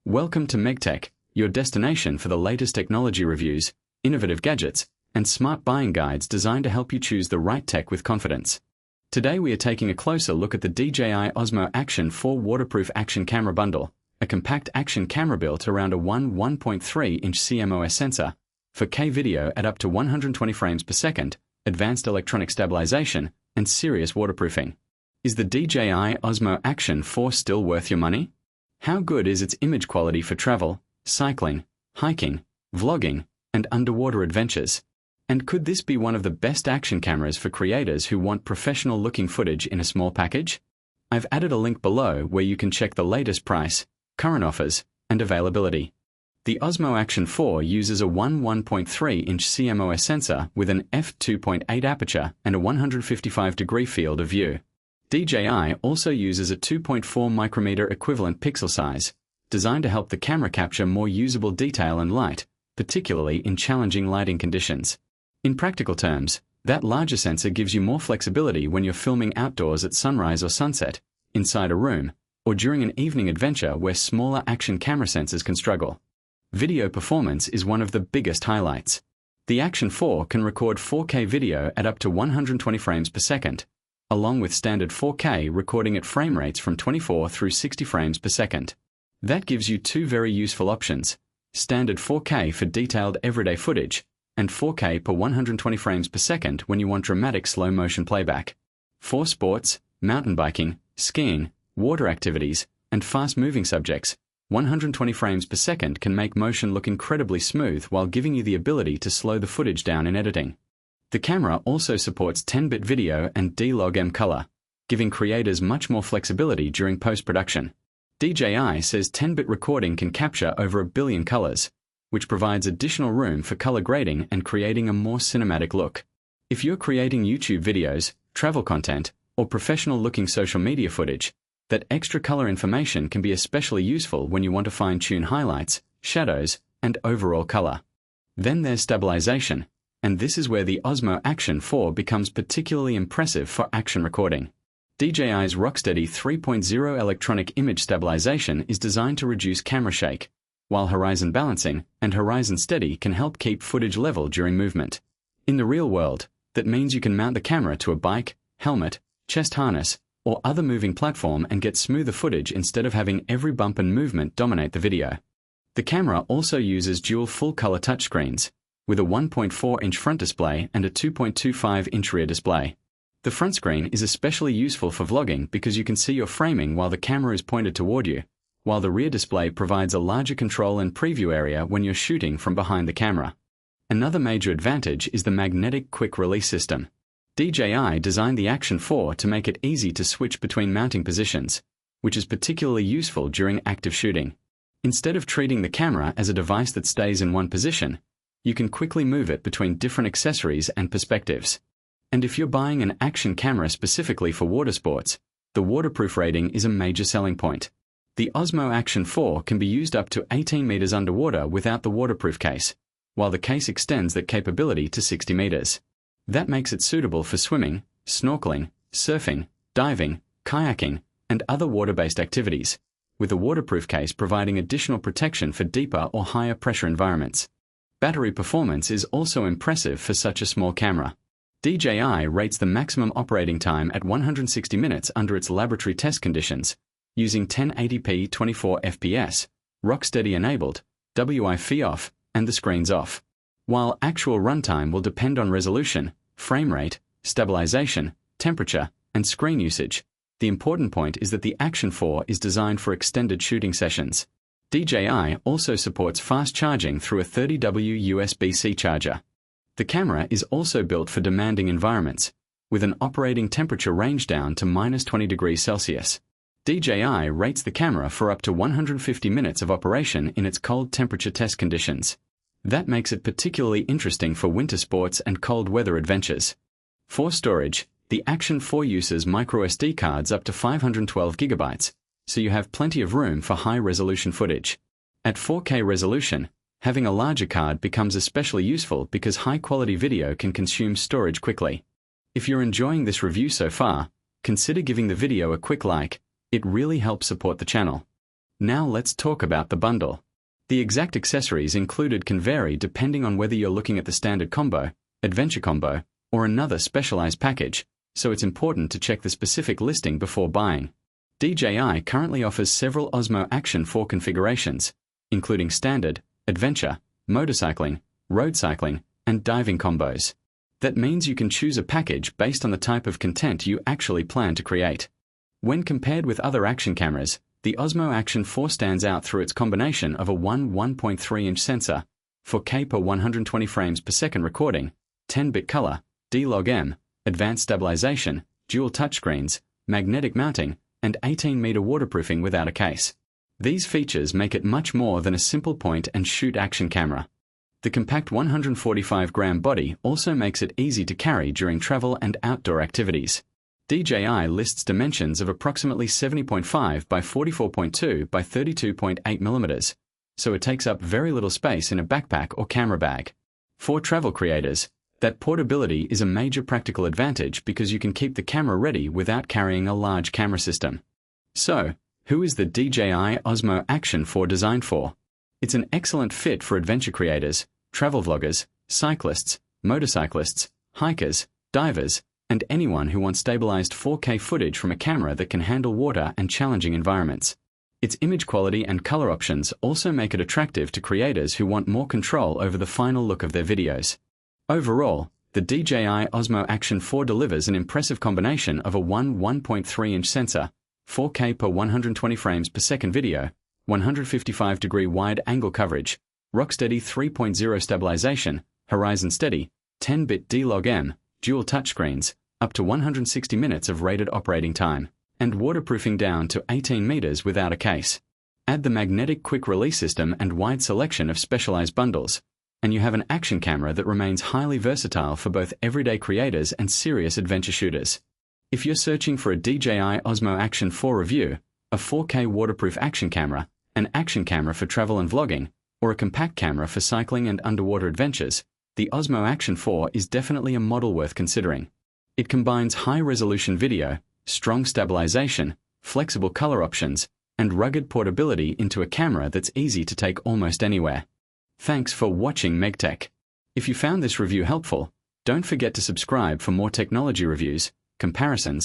Welcome to MegTech, your destination for the latest technology reviews, innovative gadgets, and smart buying guides designed to help you choose the right tech with confidence. Today we are taking a closer look at the DJI Osmo Action 4 waterproof action camera bundle, a compact action camera built around a 1.3-inch CMOS sensor, 4K video at up to 120 frames per second, advanced electronic stabilization, and serious waterproofing. Is the DJI Osmo Action 4 still worth your money? How good is its image quality for travel, cycling, hiking, vlogging, and underwater adventures? And could this be one of the best action cameras for creators who want professional-looking footage in a small package? I've added a link below where you can check the latest price, current offers, and availability. The Osmo Action 4 uses a 1.3-inch CMOS sensor with an f2.8 aperture and a 155-degree field of view. DJI also uses a 2.4 micrometer equivalent pixel size, designed to help the camera capture more usable detail and light, particularly in challenging lighting conditions. In practical terms, that larger sensor gives you more flexibility when you're filming outdoors at sunrise or sunset, inside a room, or during an evening adventure where smaller action camera sensors can struggle. Video performance is one of the biggest highlights. The Action 4 can record 4K video at up to 120 frames per second, along with standard 4K recording at frame rates from 24 through 60 frames per second. That gives you two very useful options: standard 4K for detailed everyday footage, and 4K per 120 frames per second when you want dramatic slow-motion playback. For sports, mountain biking, skiing, water activities, and fast-moving subjects, 120 frames per second can make motion look incredibly smooth while giving you the ability to slow the footage down in editing. The camera also supports 10-bit video and D-Log-M color, giving creators much more flexibility during post-production. DJI says 10-bit recording can capture over 1 billion colors, which provides additional room for color grading and creating a more cinematic look. If you're creating YouTube videos, travel content, or professional-looking social media footage, that extra color information can be especially useful when you want to fine-tune highlights, shadows, and overall color. Then there's stabilization, and this is where the Osmo Action 4 becomes particularly impressive for action recording. DJI's RockSteady 3.0 electronic image stabilization is designed to reduce camera shake, while Horizon Balancing and HorizonSteady can help keep footage level during movement. In the real world, that means you can mount the camera to a bike, helmet, chest harness, or other moving platform and get smoother footage instead of having every bump and movement dominate the video. The camera also uses dual full-color touchscreens, with a 1.4-inch front display and a 2.25-inch rear display. The front screen is especially useful for vlogging because you can see your framing while the camera is pointed toward you, while the rear display provides a larger control and preview area when you're shooting from behind the camera. Another major advantage is the magnetic quick-release system. DJI designed the Action 4 to make it easy to switch between mounting positions, which is particularly useful during active shooting. Instead of treating the camera as a device that stays in one position, you can quickly move it between different accessories and perspectives. And if you're buying an action camera specifically for water sports, the waterproof rating is a major selling point. The Osmo Action 4 can be used up to 18 meters underwater without the waterproof case, while the case extends that capability to 60 meters. That makes it suitable for swimming, snorkeling, surfing, diving, kayaking, and other water-based activities, with the waterproof case providing additional protection for deeper or higher pressure environments. Battery performance is also impressive for such a small camera. DJI rates the maximum operating time at 160 minutes under its laboratory test conditions, using 1080p 24 fps, RockSteady enabled, Wi-Fi off, and the screens off. While actual runtime will depend on resolution, frame rate, stabilization, temperature, and screen usage, the important point is that the Action 4 is designed for extended shooting sessions. DJI also supports fast charging through a 30W USB-C charger. The camera is also built for demanding environments, with an operating temperature range down to -20 degrees Celsius. DJI rates the camera for up to 150 minutes of operation in its cold temperature test conditions. That makes it particularly interesting for winter sports and cold weather adventures. For storage, the Action 4 uses microSD cards up to 512 gigabytes, so you have plenty of room for high-resolution footage. At 4K resolution, having a larger card becomes especially useful because high-quality video can consume storage quickly. If you're enjoying this review so far, consider giving the video a quick like. It really helps support the channel. Now let's talk about the bundle. The exact accessories included can vary depending on whether you're looking at the standard combo, adventure combo, or another specialized package, so it's important to check the specific listing before buying. DJI currently offers several Osmo Action 4 configurations, including standard, adventure, motorcycling, road cycling, and diving combos. That means you can choose a package based on the type of content you actually plan to create. When compared with other action cameras, the Osmo Action 4 stands out through its combination of a 1.3-inch sensor, 4K per 120 frames per second recording, 10-bit color, D-Log-M, advanced stabilization, dual touchscreens, magnetic mounting, and 18-meter waterproofing without a case. These features make it much more than a simple point-and-shoot action camera. The compact 145-gram body also makes it easy to carry during travel and outdoor activities. DJI lists dimensions of approximately 70.5 by 44.2 by 32.8 millimeters, so it takes up very little space in a backpack or camera bag. For travel creators, that portability is a major practical advantage because you can keep the camera ready without carrying a large camera system. So, who is the DJI Osmo Action 4 designed for? It's an excellent fit for adventure creators, travel vloggers, cyclists, motorcyclists, hikers, divers, and anyone who wants stabilized 4K footage from a camera that can handle water and challenging environments. Its image quality and color options also make it attractive to creators who want more control over the final look of their videos. Overall, the DJI Osmo Action 4 delivers an impressive combination of a 1.3-inch sensor, 4K per 120 frames per second video, 155-degree wide-angle coverage, RockSteady 3.0 stabilization, HorizonSteady, 10-bit D-Log-M, dual touchscreens, up to 160 minutes of rated operating time, and waterproofing down to 18 meters without a case. Add the magnetic quick-release system and wide selection of specialized bundles, and you have an action camera that remains highly versatile for both everyday creators and serious adventure shooters. If you're searching for a DJI Osmo Action 4 review, a 4K waterproof action camera, an action camera for travel and vlogging, or a compact camera for cycling and underwater adventures, the Osmo Action 4 is definitely a model worth considering. It combines high-resolution video, strong stabilization, flexible color options, and rugged portability into a camera that's easy to take almost anywhere. Thanks for watching MegTech. If you found this review helpful, don't forget to subscribe for more technology reviews, comparisons,